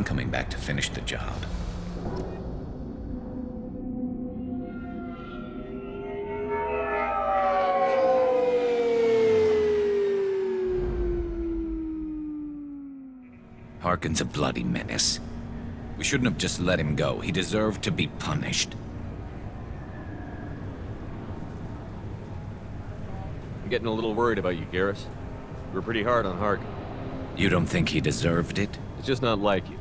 coming back to finish the job. Harkin's a bloody menace. We shouldn't have just let him go. He deserved to be punished. I'm getting a little worried about you, Garrus. We're pretty hard on Harkin. You don't think he deserved it? It's just not like you.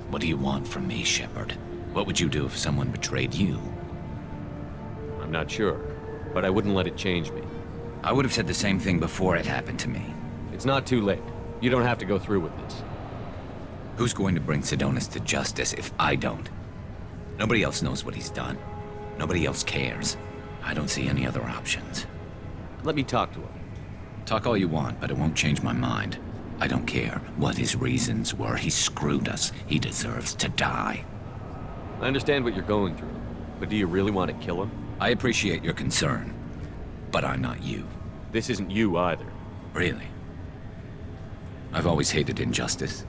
What do you want from me, Shepard? What would you do if someone betrayed you? I'm not sure, but I wouldn't let it change me. I would have said the same thing before it happened to me. It's not too late. You don't have to go through with this. Who's going to bring Cerberus to justice if I don't? Nobody else knows what he's done. Nobody else cares. I don't see any other options. Let me talk to him. Talk all you want, but it won't change my mind. I don't care what his reasons were. He screwed us. He deserves to die. I understand what you're going through, but do you really want to kill him? I appreciate your concern, but I'm not you. This isn't you either. Really? I've always hated injustice.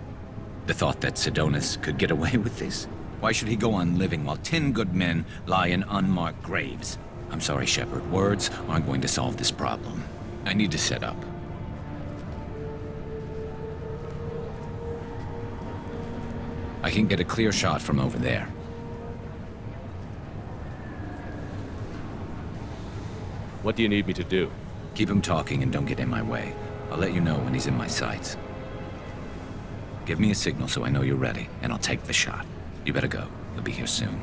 The thought that Cerberus could get away with this. Why should he go on living while 10 good men lie in unmarked graves? I'm sorry, Shepard. Words aren't going to solve this problem. I need to set up. I can get a clear shot from over there. What do you need me to do? Keep him talking and don't get in my way. I'll let you know when he's in my sights. Give me a signal so I know you're ready, and I'll take the shot. You better go. He'll be here soon.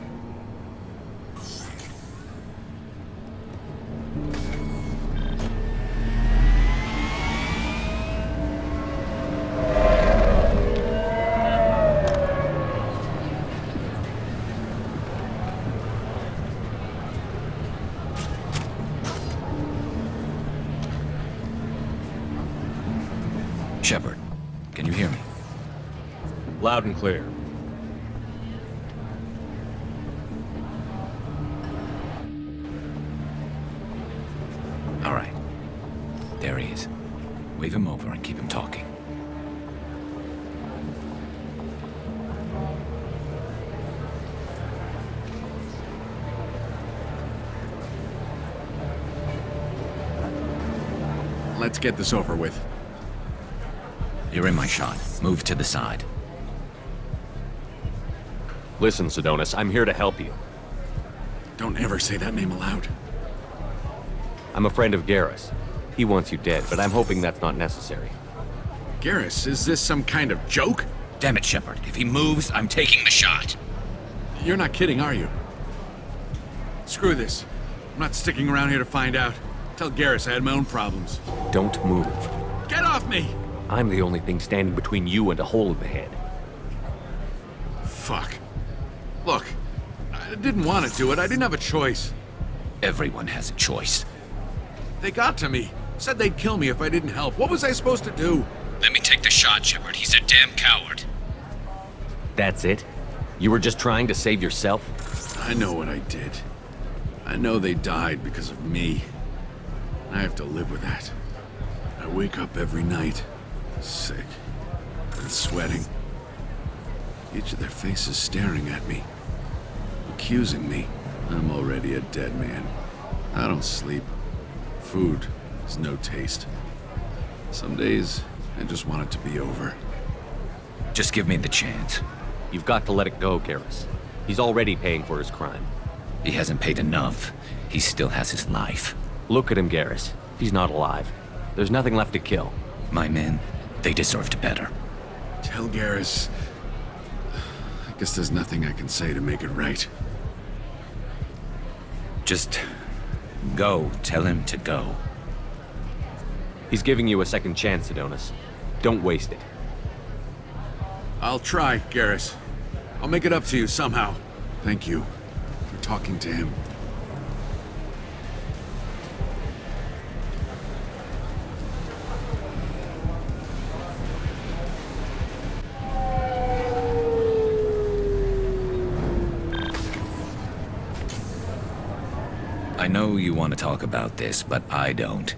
Shepard, can you hear me? Loud and clear. All right. There he is. Wave him over and keep him talking. Let's get this over with. You're in my shot. Move to the side. Listen, Cerberus, I'm here to help you. Don't ever say that name aloud. I'm a friend of Garrus. He wants you dead, but I'm hoping that's not necessary. Garrus, is this some kind of joke? Damn it, Shepard. If he moves, I'm taking the shot. You're not kidding, are you? Screw this. I'm not sticking around here to find out. Tell Garrus I had my own problems. Don't move. Get off me! I'm the only thing standing between you and a hole in the head. Fuck. Look, I didn't want to do it. I didn't have a choice. Everyone has a choice. They got to me. Said they'd kill me if I didn't help. What was I supposed to do? Let me take the shot, Shepard. He's a damn coward. That's it? You were just trying to save yourself? I know what I did. I know they died because of me. I have to live with that. I wake up every night, sick and sweating. Each of their faces staring at me, accusing me. I'm already a dead man. I don't sleep. Food has no taste. Some days, I just want it to be over. Just give me the chance. You've got to let it go, Garrus. He's already paying for his crime. He hasn't paid enough. He still has his life. Look at him, Garrus. He's not alive. There's nothing left to kill. My men, they deserved better. Tell Garrus... I guess there's nothing I can say to make it right. Just go. Tell him to go. He's giving you a second chance, Cerberus. Don't waste it. I'll try, Garrus. I'll make it up to you somehow. Thank you for talking to him. I know you want to talk about this, but I don't.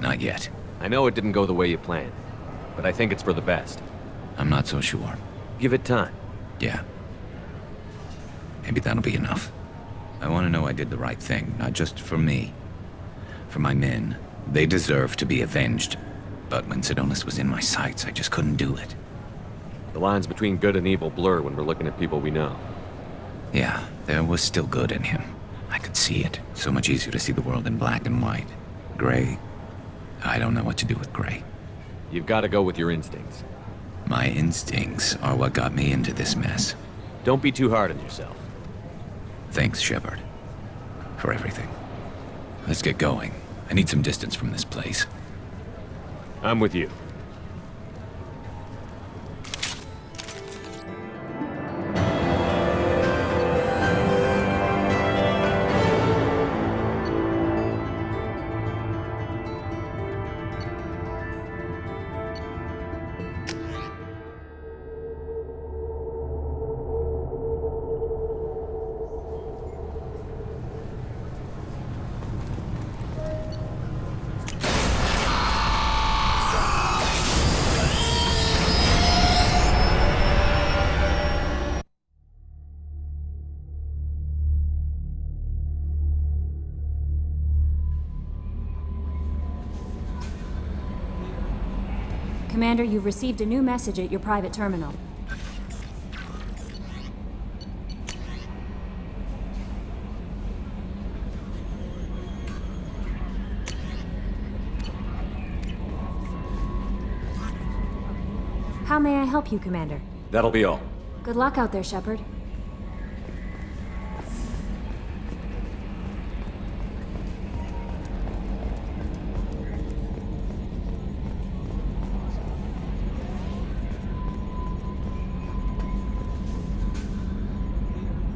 Not yet. I know it didn't go the way you planned. but I think it's for the best. I'm not so sure. Give it time. Yeah. Maybe that'll be enough. I want to know I did the right thing, not just for me. For my men. They deserve to be avenged. But when Cerberus was in my sights, I just couldn't do it. The lines between good and evil blur when we're looking at people we know. Yeah, there was still good in him. I could see it. So much easier to see the world in black and white. Gray? I don't know what to do with gray. You've got to go with your instincts. My instincts are what got me into this mess. Don't be too hard on yourself. Thanks, Shepard. For everything. Let's get going. I need some distance from this place. I'm with you. Commander, you've received a new message at your private terminal. How may I help you, Commander? That'll be all. Good luck out there, Shepard.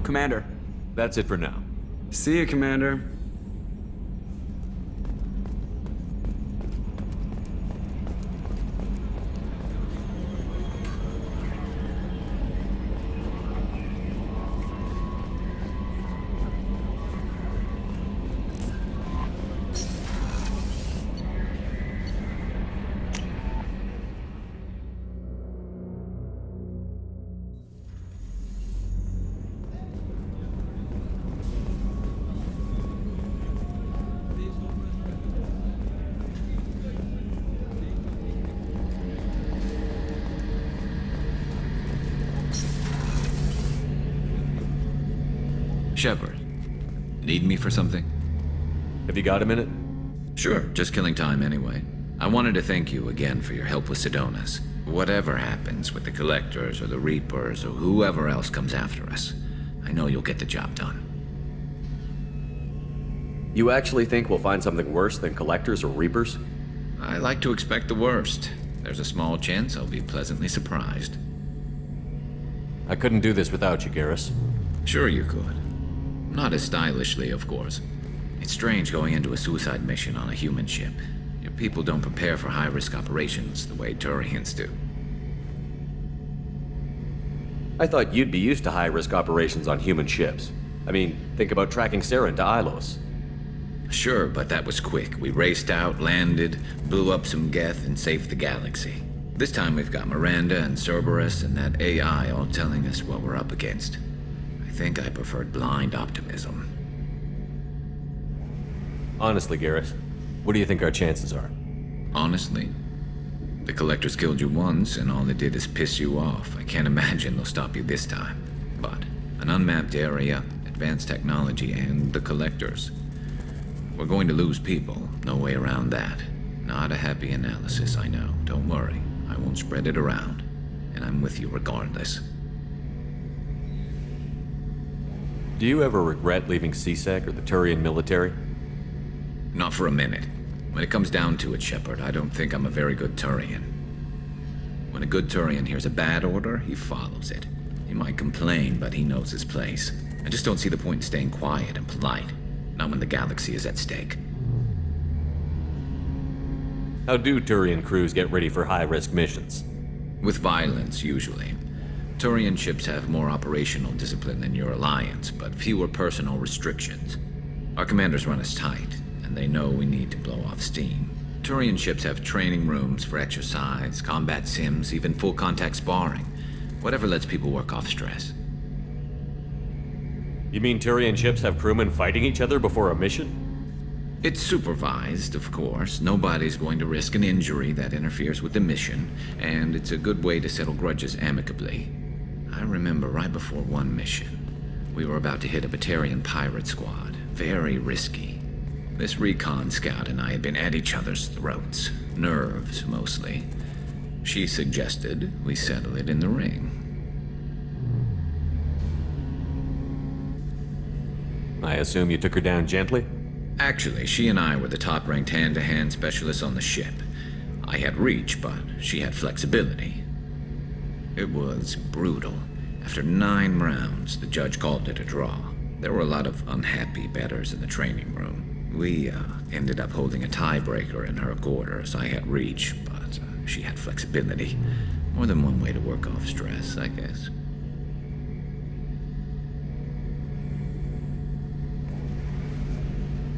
Commander. That's it for now. See you, Commander. Shepard, need me for something? Have you got a minute? Sure, just killing time anyway. I wanted to thank you again for your help with Cerberus. Whatever happens with the Collectors or the Reapers or whoever else comes after us, I know you'll get the job done. You actually think we'll find something worse than Collectors or Reapers? I like to expect the worst. There's a small chance I'll be pleasantly surprised. I couldn't do this without you, Garrus. Sure you could. Not as stylishly, of course. It's strange going into a suicide mission on a human ship. Your people don't prepare for high-risk operations the way Turians do. I thought you'd be used to high-risk operations on human ships. I mean, think about tracking Sarah into Ilos. Sure, but that was quick. We raced out, landed, blew up some Geth, and saved the galaxy. This time we've got Miranda and Cerberus and that AI all telling us what we're up against. I think I preferred blind optimism. Honestly, Garrus, what do you think our chances are? Honestly, the Collectors killed you once, and all they did is piss you off. I can't imagine they'll stop you this time. But an unmapped area, advanced technology, and the Collectors. We're going to lose people. No way around that. Not a happy analysis, I know. Don't worry. I won't spread it around. And I'm with you regardless. Do you ever regret leaving CSEC or the Turian military? Not for a minute. When it comes down to it, Shepard, I don't think I'm a very good Turian. When a good Turian hears a bad order, he follows it. He might complain, but he knows his place. I just don't see the point in staying quiet and polite. Not when the galaxy is at stake. How do Turian crews get ready for high-risk missions? With violence, usually. Turian ships have more operational discipline than your alliance, but fewer personal restrictions. Our commanders run us tight, and they know we need to blow off steam. Turian ships have training rooms for exercise, combat sims, even full-contact sparring. Whatever lets people work off stress. You mean Turian ships have crewmen fighting each other before a mission? It's supervised, of course. Nobody's going to risk an injury that interferes with the mission, and it's a good way to settle grudges amicably. I remember right before one mission, we were about to hit a Batarian pirate squad. Very risky. This recon scout and I had been at each other's throats. Nerves, mostly. She suggested we settle it in the ring. I assume you took her down gently? Actually, she and I were the top-ranked hand-to-hand specialists on the ship. I had reach, but she had flexibility. It was brutal. After 9 rounds, the judge called it a draw. There were a lot of unhappy bettors in the training room. We ended up holding a tiebreaker in her quarters. I had reach, but she had flexibility. More than one way to work off stress, I guess.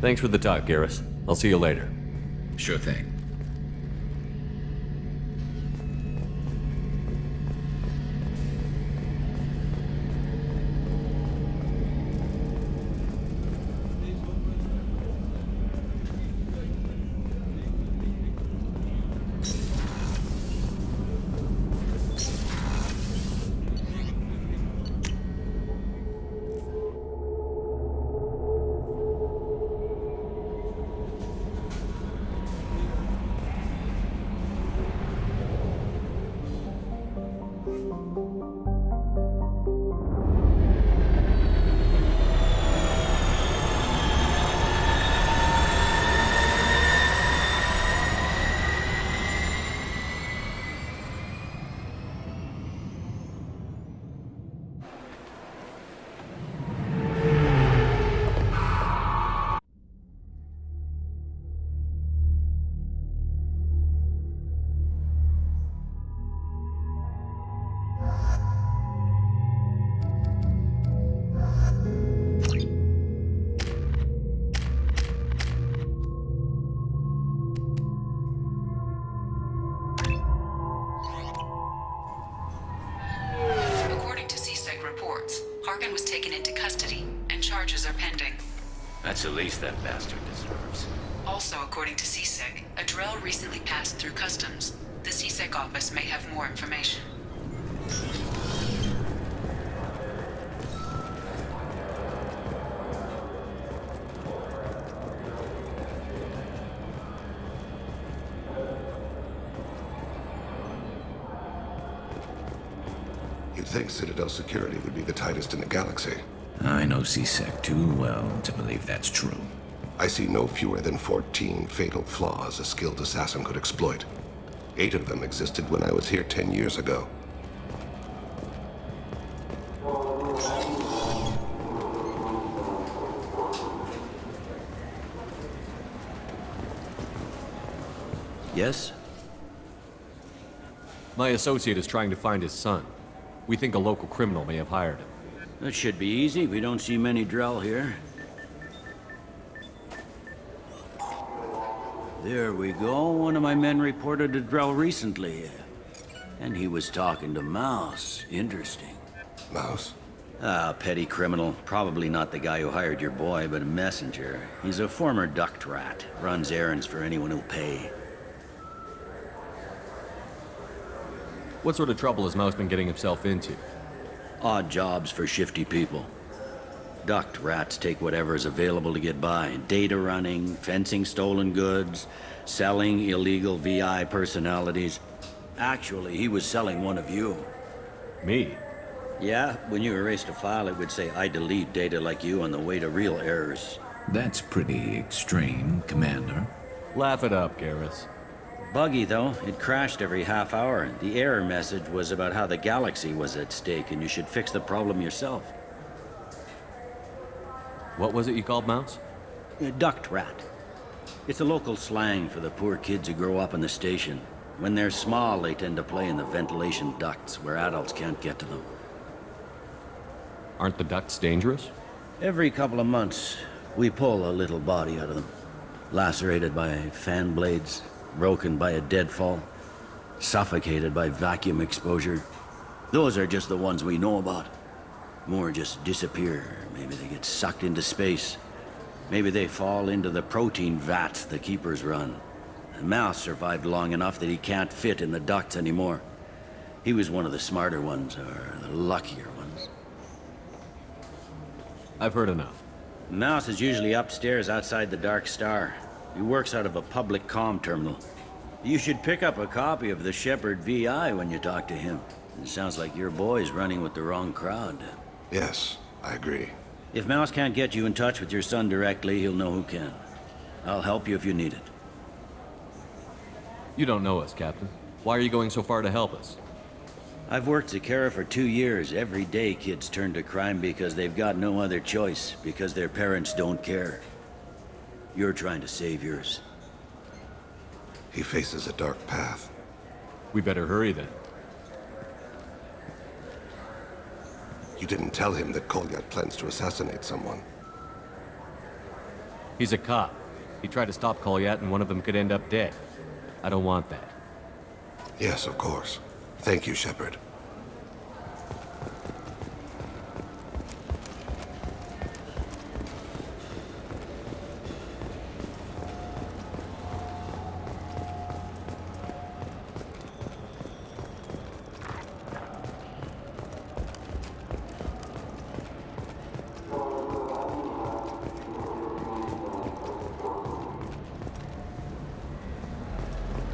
Thanks for the talk, Garrus. I'll see you later. Sure thing. That's the least that bastard deserves. Also, according to CSEC, a drill recently passed through customs. The CSEC office may have more information. You'd think Citadel security would be the tightest in the galaxy. I know CSEC too well to believe that's true. I see no fewer than 14 fatal flaws a skilled assassin could exploit. 8 of them existed when I was here 10 years ago. Yes? My associate is trying to find his son. We think a local criminal may have hired him. That should be easy. We don't see many Drell here. There we go. One of my men reported a Drell recently. And he was talking to Mouse. Interesting. Mouse? Ah, petty criminal. Probably not the guy who hired your boy, but a messenger. He's a former duct rat. Runs errands for anyone who'll pay. What sort of trouble has Mouse been getting himself into? Odd jobs for shifty people. Duct rats take whatever is available to get by. Data running, fencing stolen goods, selling illegal VI personalities. Actually, he was selling one of you. Me? Yeah, when you erased a file, it would say, I delete data like you on the way to real errors. That's pretty extreme, Commander. Laugh it up, Garrus. Buggy, though. It crashed every half hour. The error message was about how the galaxy was at stake, and you should fix the problem yourself. What was it you called Mouse? A duct rat. It's a local slang for the poor kids who grow up in the station. When they're small, they tend to play in the ventilation ducts, where adults can't get to them. Aren't the ducts dangerous? Every couple of months, we pull a little body out of them. lacerated by fan blades, broken by a deadfall, suffocated by vacuum exposure. Those are just the ones we know about. More just disappear. Maybe they get sucked into space. Maybe they fall into the protein vats the Keepers run. The mouse survived long enough that he can't fit in the ducts anymore. He was one of the smarter ones, or the luckier ones. I've heard enough. Mouse is usually upstairs outside the Dark Star. He works out of a public comm terminal. You should pick up a copy of the Shepard VI when you talk to him. It sounds like your boy's running with the wrong crowd. Yes, I agree. If Mouse can't get you in touch with your son directly, he'll know who can. I'll help you if you need it. You don't know us, Captain. Why are you going so far to help us? I've worked Zakera for 2 years. Every day kids turn to crime because they've got no other choice, because their parents don't care. You're trying to save yours. He faces a dark path. We better hurry then. You didn't tell him that Kolyat plans to assassinate someone. He's a cop. He tried to stop Kolyat and one of them could end up dead. I don't want that. Yes, of course. Thank you, Shepard.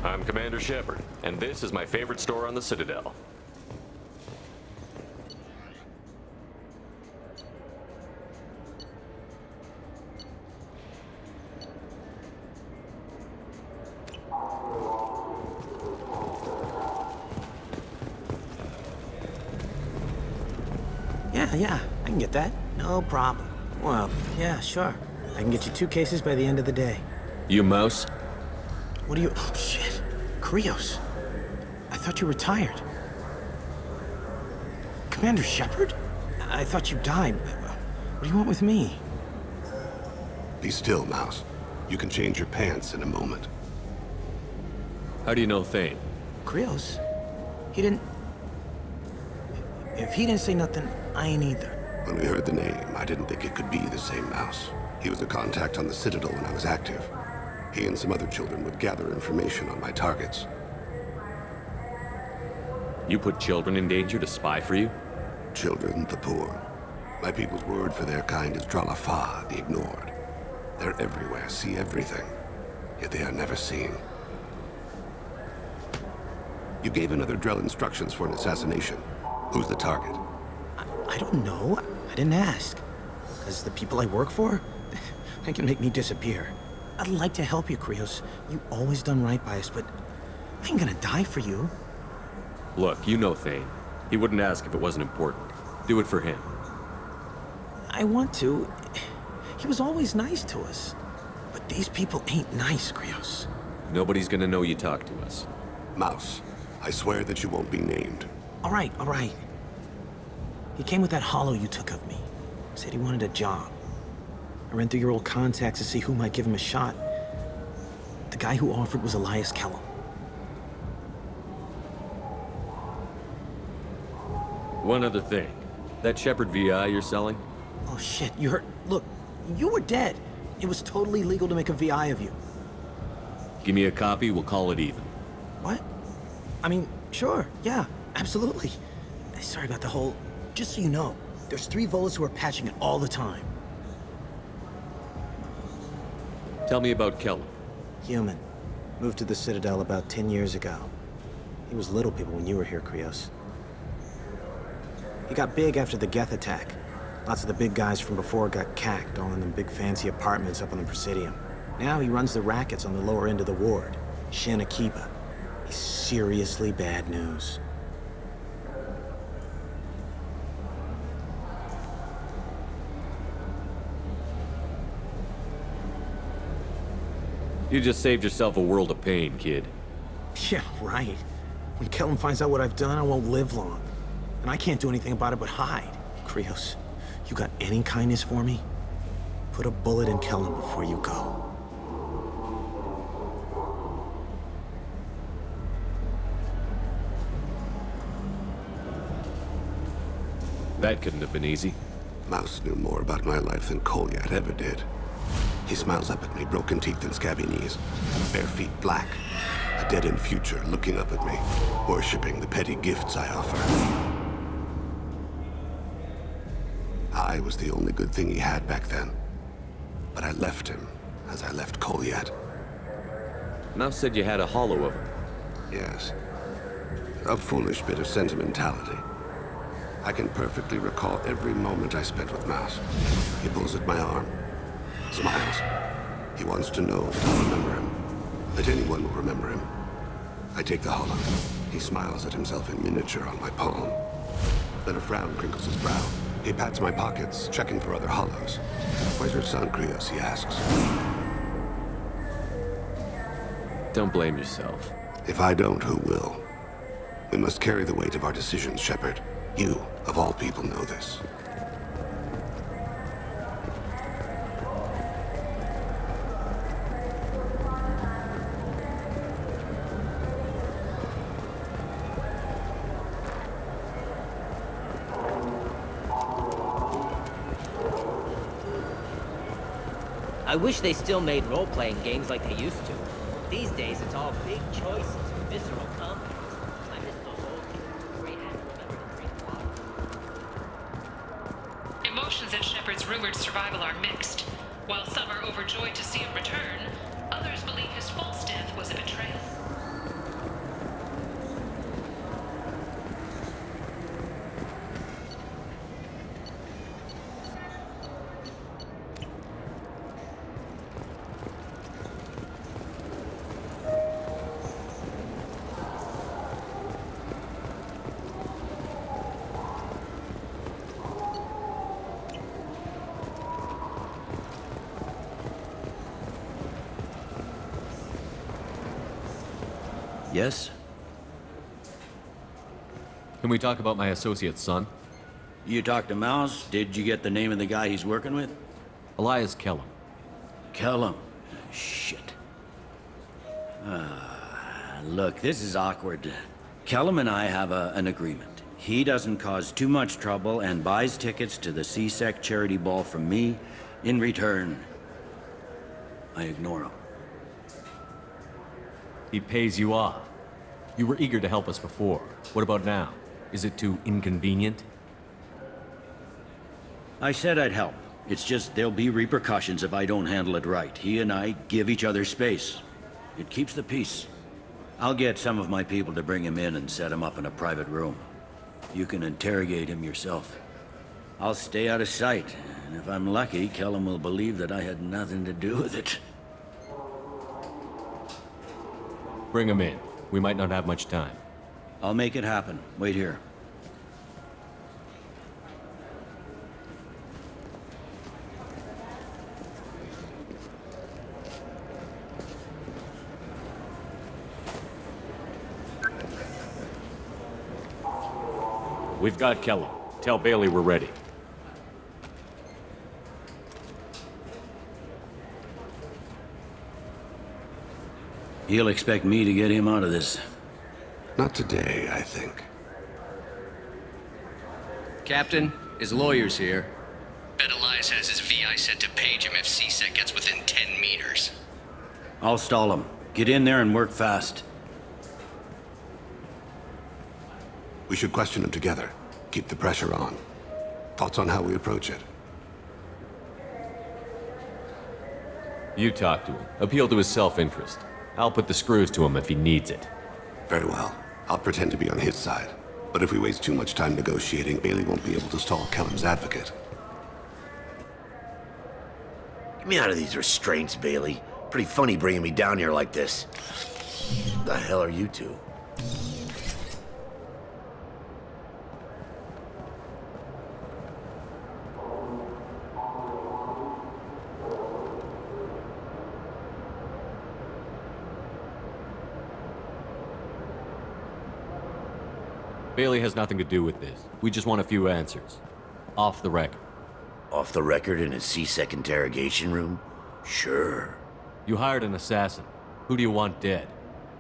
I'm Commander Shepard, and this is my favorite store on the Citadel. Yeah, I can get that. No problem. Well, yeah, sure. I can get you 2 cases by the end of the day. You Mouse? What do you... Oh, shit. Krios. I thought you retired. Commander Shepard? I thought you died. What do you want with me? Be still, Mouse. You can change your pants in a moment. How do you know Thane? Krios? He didn't... If he didn't say nothing, I ain't either. When we heard the name, I didn't think it could be the same Mouse. He was a contact on the Citadel when I was active. He and some other children would gather information on my targets. You put children in danger to spy for you? Children, the poor. My people's word for their kind is Dralafa, the ignored. They're everywhere, see everything. Yet they are never seen. You gave another Drell instructions for an assassination. Who's the target? I don't know. I didn't ask. Because the people I work for, they can make me disappear. I'd like to help you, Krios. You always done right by us, but I ain't gonna die for you. Look, you know Thane. He wouldn't ask if it wasn't important. Do it for him. I want to. He was always nice to us. But these people ain't nice, Krios. Nobody's gonna know you talk to us. Mouse, I swear that you won't be named. All right. He came with that hollow you took of me. Said he wanted a job. I ran through your old contacts to see who might give him a shot. The guy who offered was Elias Kellum. One other thing. That Shepard VI you're selling? Oh shit, you heard? Look, you were dead. It was totally legal to make a VI of you. Give me a copy, we'll call it even. What? I mean, sure, yeah, absolutely. Sorry about the whole... Just so you know, there's 3 Volus who are patching it all the time. Tell me about Kellum. Human. Moved to the Citadel about 10 years ago. He was little people when you were here, Krios. He got big after the Geth attack. Lots of the big guys from before got cacked, all in them big fancy apartments up on the Presidium. Now he runs the rackets on the lower end of the ward, Shin Akiba. He's seriously bad news. You just saved yourself a world of pain, kid. Yeah, right. When Kellum finds out what I've done, I won't live long. And I can't do anything about it but hide. Krios, you got any kindness for me? Put a bullet in Kellum before you go. That couldn't have been easy. Mouse knew more about my life than Kolyat ever did. He smiles up at me, broken teeth and scabby knees, bare feet black, a dead-end future looking up at me, worshipping the petty gifts I offer. I was the only good thing he had back then, but I left him as I left Kolyat. Mouse said you had a hollow of him. Yes, a foolish bit of sentimentality. I can perfectly recall every moment I spent with Mouse. He pulls at my arm, smiles. He wants to know that I'll remember him, that anyone will remember him. I take the hollow. He smiles at himself in miniature on my palm. Then a frown crinkles his brow. He pats my pockets, checking for other hollows. Where's your son, Krios? He asks. Don't blame yourself. If I don't, who will? We must carry the weight of our decisions, Shepard. You, of all people, know this. I wish they still made role-playing games like they used to. These days, it's all big choices and visceral conflicts. I miss those old games. Great had to remember to drink water. Emotions at Shepard's rumored survival are mixed. While some are overjoyed to see him return, others believe his false death was a betrayal. Yes? Can we talk about my associate's son? You talked to Mouse? Did you get the name of the guy he's working with? Elias Kellum. Kellum. Shit. Look, this is awkward. Kellum and I have an agreement. He doesn't cause too much trouble and buys tickets to the CSEC charity ball from me. In return, I ignore him. He pays you off. You were eager to help us before. What about now? Is it too inconvenient? I said I'd help. It's just there'll be repercussions if I don't handle it right. He and I give each other space. It keeps the peace. I'll get some of my people to bring him in and set him up in a private room. You can interrogate him yourself. I'll stay out of sight, and if I'm lucky, Kellum will believe that I had nothing to do with it. Bring him in. We might not have much time. I'll make it happen. Wait here. We've got Kellum. Tell Bailey we're ready. He'll expect me to get him out of this. Not today, I think. Captain, his lawyer's here. Bet Elias has his VI set to page him if CSEC gets within 10 meters. I'll stall him. Get in there and work fast. We should question him together. Keep the pressure on. Thoughts on how we approach it? You talk to him. Appeal to his self-interest. I'll put the screws to him if he needs it. Very well. I'll pretend to be on his side. But if we waste too much time negotiating, Bailey won't be able to stall Kellum's advocate. Get me out of these restraints, Bailey. Pretty funny bringing me down here like this. The hell are you two? Bailey has nothing to do with this. We just want a few answers. Off the record. Off the record in a CSEC interrogation room? Sure. You hired an assassin. Who do you want dead?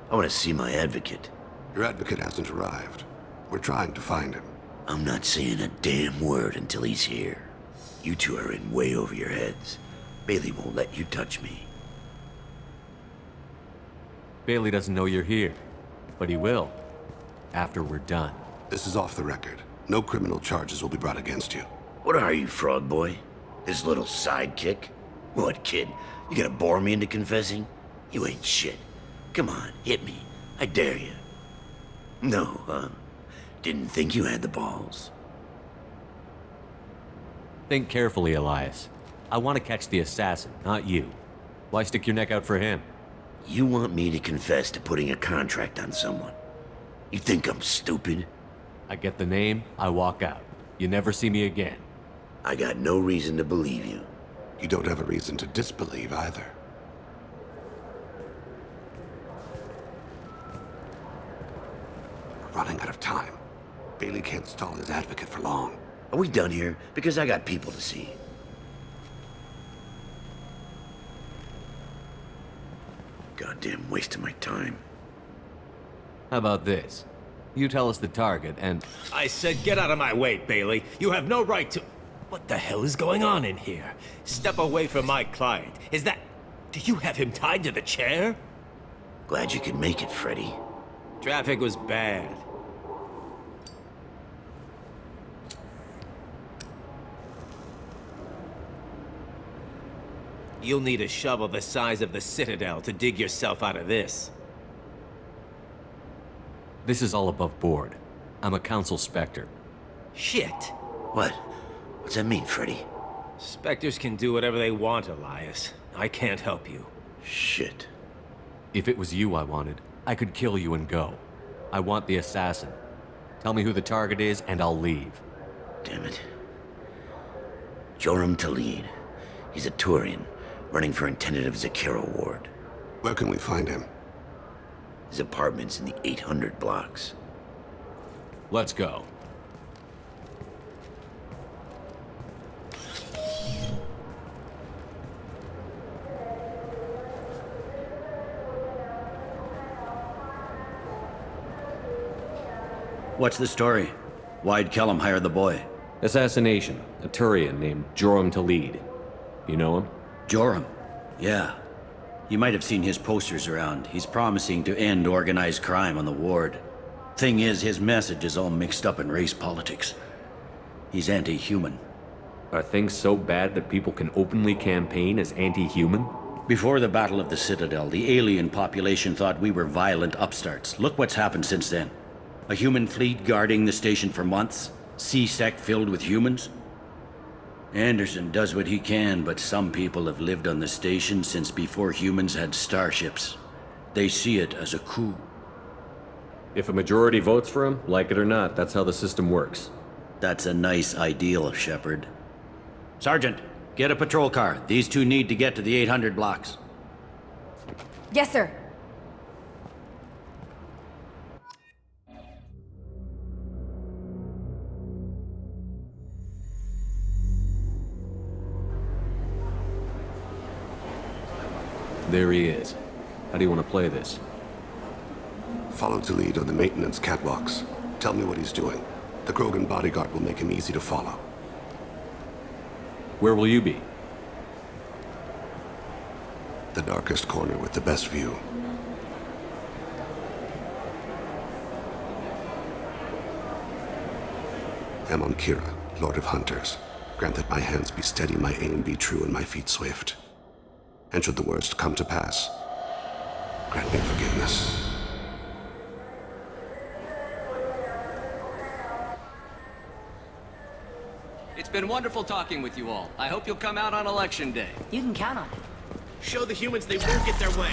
I want to see my advocate. Your advocate hasn't arrived. We're trying to find him. I'm not saying a damn word until he's here. You two are in way over your heads. Bailey won't let you touch me. Bailey doesn't know you're here, but he will, after we're done. This is off the record. No criminal charges will be brought against you. What are you, frog boy? His little sidekick? What, kid? You gonna bore me into confessing? You ain't shit. Come on, hit me. I dare you. No, huh? Didn't think you had the balls. Think carefully, Elias. I want to catch the assassin, not you. Why stick your neck out for him? You want me to confess to putting a contract on someone? You think I'm stupid? I get the name, I walk out. You never see me again. I got no reason to believe you. You don't have a reason to disbelieve either. We're running out of time. Bailey can't stall his advocate for long. Are we done here? Because I got people to see. Goddamn waste of my time. How about this? You tell us the target and... I said get out of my way, Bailey. You have no right to... What the hell is going on in here? Step away from my client. Is that... Do you have him tied to the chair? Glad you could make it, Freddy. Traffic was bad. You'll need a shovel the size of the Citadel to dig yourself out of this. This is all above board. I'm a council specter. Shit. What? What's that mean, Freddy? Spectres can do whatever they want, Elias. I can't help you. Shit. If it was you I wanted, I could kill you and go. I want the assassin. Tell me who the target is, and I'll leave. Damn it. Joram Talid. He's a Turian, running for intendant of Zakira Ward. Where can we find him? His apartment's in the 800 blocks. Let's go. What's the story? Why'd Kellum hire the boy? Assassination. A Turian named Joram Talid. You know him? Joram? Yeah. You might have seen his posters around. He's promising to end organized crime on the ward. Thing is, his message is all mixed up in race politics. He's anti-human. Are things so bad that people can openly campaign as anti-human? Before the Battle of the Citadel, the alien population thought we were violent upstarts. Look what's happened since then. A human fleet guarding the station for months. C-sec filled with humans. Anderson does what he can, but some people have lived on the station since before humans had starships. They see it as a coup. If a majority votes for him, like it or not, that's how the system works. That's a nice ideal, Shepard. Sergeant, get a patrol car. These two need to get to the 800 blocks. Yes, sir. There he is. How do you want to play this? Follow Talid on the maintenance catwalks. Tell me what he's doing. The Krogan bodyguard will make him easy to follow. Where will you be? The darkest corner with the best view. I'm on Kira, Lord of Hunters. Grant that my hands be steady, my aim be true, and my feet swift. And should the worst come to pass, grant me forgiveness. It's been wonderful talking with you all. I hope you'll come out on Election Day. You can count on it. Show the humans they won't get their way.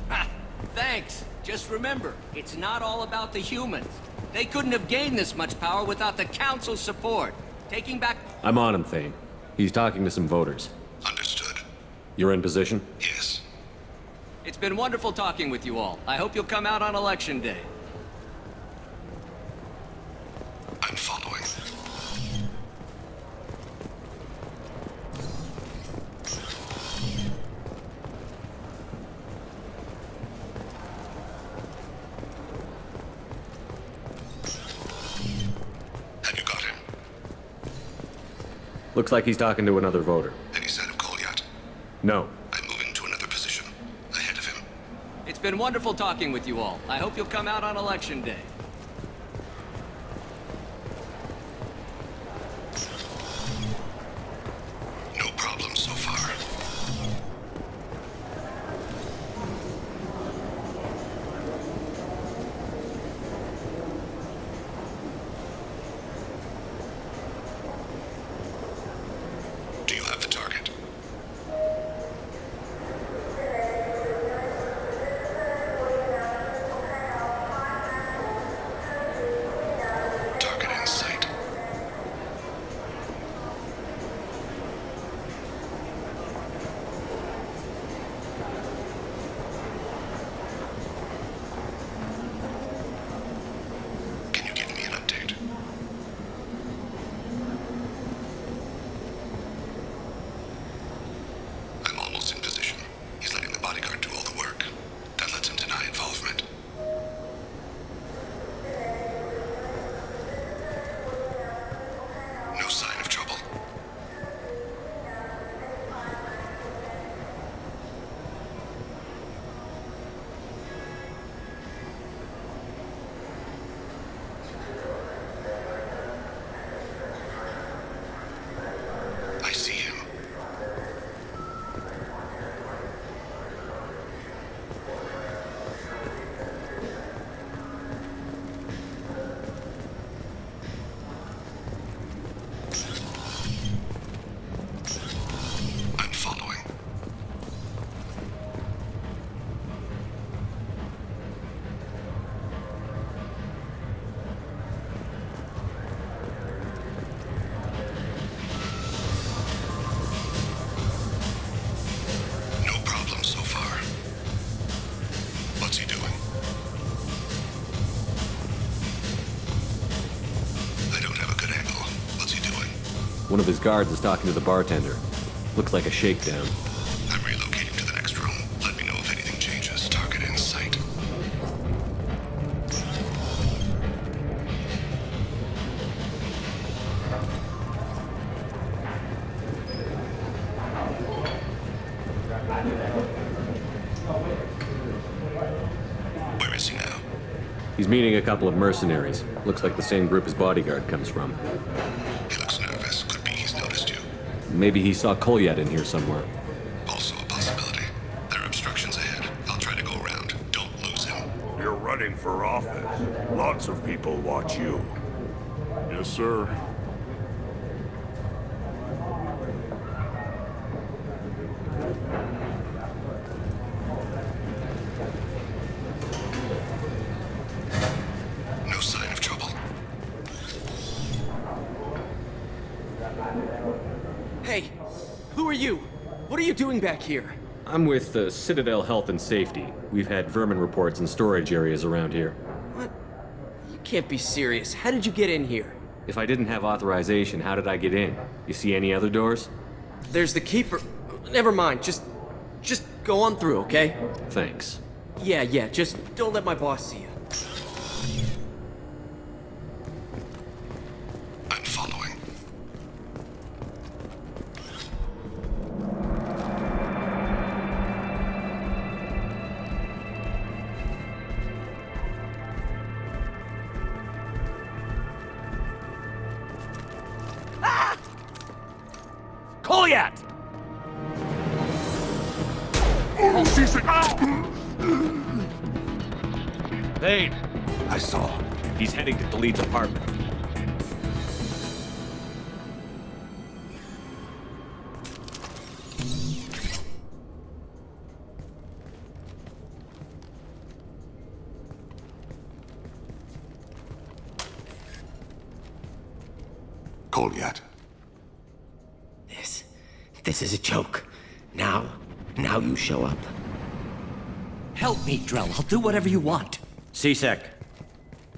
Ha! Thanks. Just remember, it's not all about the humans. They couldn't have gained this much power without the Council's support. Taking back... I'm on him, Thane. He's talking to some voters. Understood. You're in position? Yes. It's been wonderful talking with you all. I hope you'll come out on Election Day. I'm following. Have Looks like he's talking to another voter. Any sign of Kolyat? No. I'm moving to another position. Ahead of him. It's been wonderful talking with you all. I hope you'll come out on Election Day. No problem so far. Do you have the target? Target in sight. Can you give me an update? I'm almost in position. He's letting the bodyguard do all the work. That lets him deny involvement. No sign of trouble. I see him. I'm following. No problem so far. What's he doing? I don't have a good angle. What's he doing? One of his guards is talking to the bartender. Looks like a shakedown. I'm relocating to the next room. Let me know if anything changes. Target in sight. Where is he now? He's meeting a couple of mercenaries. Looks like the same group his bodyguard comes from. He looks nervous. Could be he's noticed you. Maybe he saw Kolyat in here somewhere. Also a possibility. There are obstructions ahead. I'll try to go around. Don't lose him. You're running for office. Lots of people watch you. Yes, sir. No sign of trouble. Hey, who are you? What are you doing back here? I'm with the Citadel Health and Safety. We've had vermin reports in storage areas around here. What? You can't be serious. How did you get in here? If I didn't have authorization, how did I get in? You see any other doors? There's the keeper. Never mind. Just go on through, okay? Thanks. Yeah, just don't let my boss see you. I'm following. Kolyat! Vane! I saw. He's heading to Khalid's apartment. Kolyat. This is a joke. Now you show up. Help me, Drell. I'll do whatever you want. C-Sec,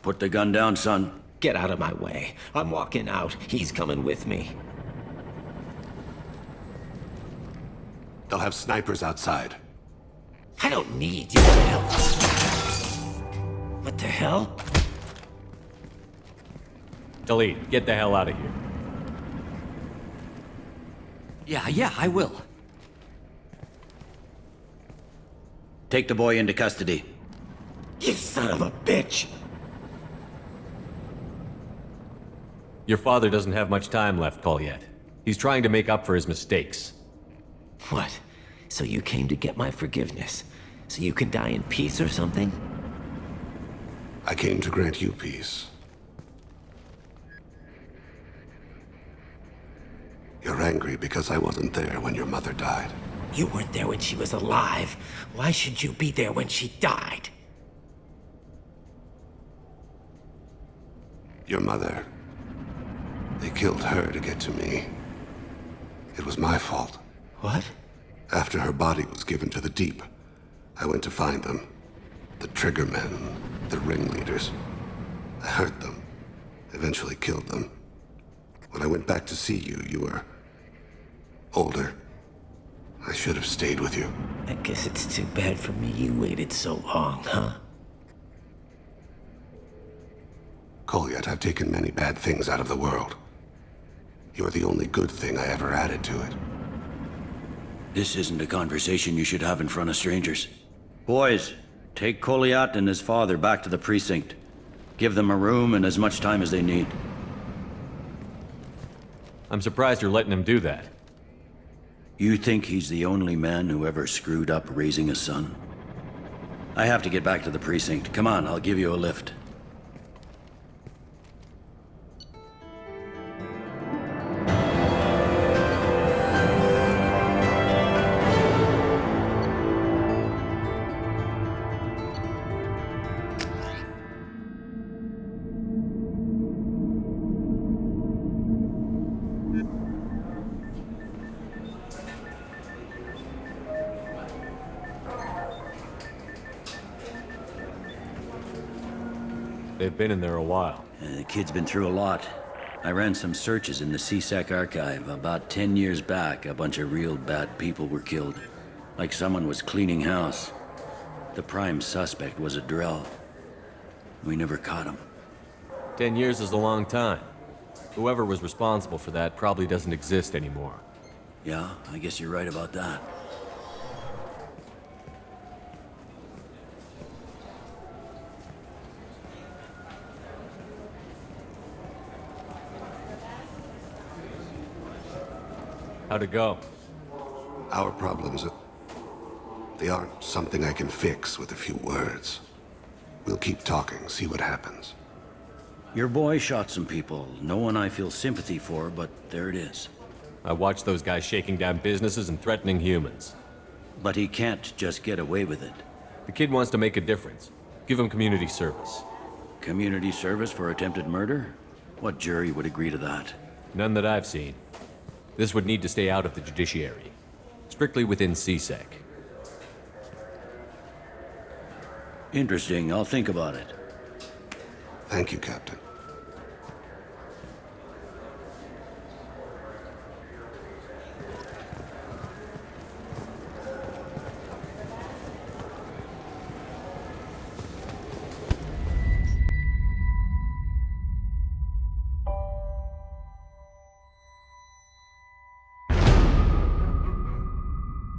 put the gun down, son. Get out of my way. I'm walking out. He's coming with me. They'll have snipers outside. I don't need your help. What the hell? Khalid, get the hell out of here. Yeah, I will. Take the boy into custody. You son of a bitch! Your father doesn't have much time left, Colliet. He's trying to make up for his mistakes. What? So you came to get my forgiveness? So you can die in peace or something? I came to grant you peace. You're angry because I wasn't there when your mother died. You weren't there when she was alive. Why should you be there when she died? Your mother. They killed her to get to me. It was my fault. What? After her body was given to the deep, I went to find them. The triggermen, the ringleaders. I hurt them, eventually killed them. When I went back to see you, you were older. I should have stayed with you. I guess it's too bad for me you waited so long, huh? Colliet, I've taken many bad things out of the world. You're the only good thing I ever added to it. This isn't a conversation you should have in front of strangers. Boys, take Colliet and his father back to the precinct. Give them a room and as much time as they need. I'm surprised you're letting him do that. You think he's the only man who ever screwed up raising a son? I have to get back to the precinct. Come on, I'll give you a lift. They've been in there a while. The kid's been through a lot. I ran some searches in the CSEC archive. About 10 years back, a bunch of real bad people were killed. Like someone was cleaning house. The prime suspect was a Drell. We never caught him. 10 years is a long time. Whoever was responsible for that probably doesn't exist anymore. Yeah, I guess you're right about that. How'd it go? Our problems, they aren't something I can fix with a few words. We'll keep talking, see what happens. Your boy shot some people. No one I feel sympathy for, but there it is. I watched those guys shaking down businesses and threatening humans. But he can't just get away with it. The kid wants to make a difference. Give him community service. Community service for attempted murder? What jury would agree to that? None that I've seen. This would need to stay out of the judiciary. Strictly within CSEC. Interesting. I'll think about it. Thank you, Captain.